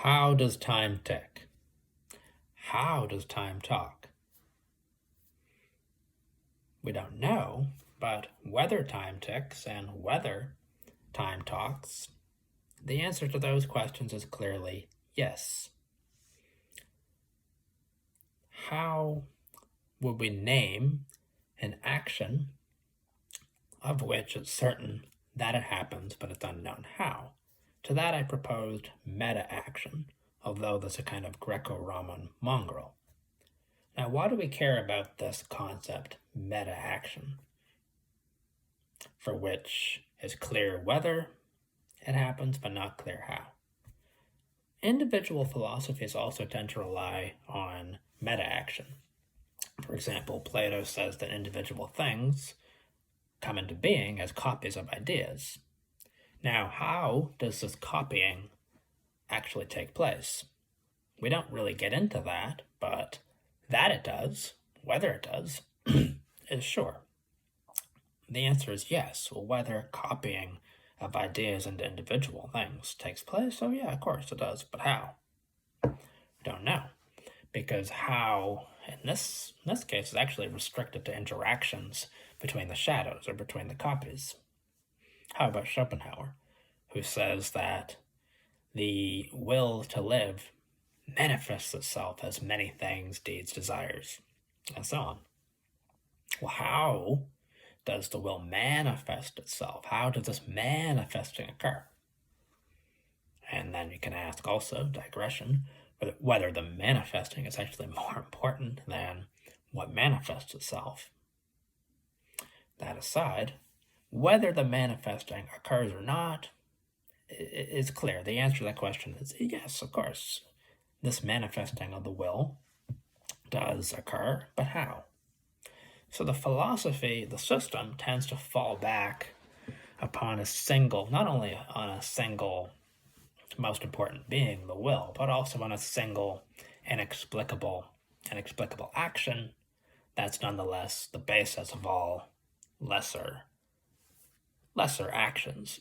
How does time tick? How does time talk? We don't know, but whether time ticks and whether time talks, the answer to those questions is clearly yes. How would we name an action of which it's certain that it happens, but it's unknown how? To that I proposed meta-action, although there's a kind of Greco-Roman mongrel. Now, why do we care about this concept, meta-action, for which is clear whether it happens, but not clear how? Individual philosophies also tend to rely on meta-action. For example, Plato says that individual things come into being as copies of ideas. Now, how does this copying actually take place? We don't really get into that, but that it does, whether it does, is sure. The answer is yes. Well, whether copying of ideas into individual things takes place, oh yeah, of course it does, but how? We don't know, because how, in this case, is actually restricted to interactions between the shadows or between the copies. How about Schopenhauer, who says that the will to live manifests itself as many things, deeds, desires, and so on? Well, how does the will manifest itself? How does this manifesting occur? And then you can ask also, digression, whether the manifesting is actually more important than what manifests itself. That aside, whether the manifesting occurs or not is clear. The answer to that question is yes, of course. This manifesting of the will does occur, but how? So the philosophy, the system, tends to fall back upon a single, not only on a single most important being, the will, but also on a single inexplicable action that's nonetheless the basis of all lesser actions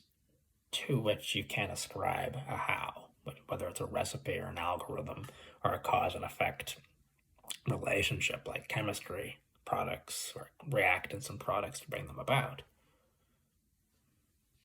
to which you can ascribe a how, whether it's a recipe or an algorithm or a cause and effect relationship like chemistry, products, or reactants and products to bring them about.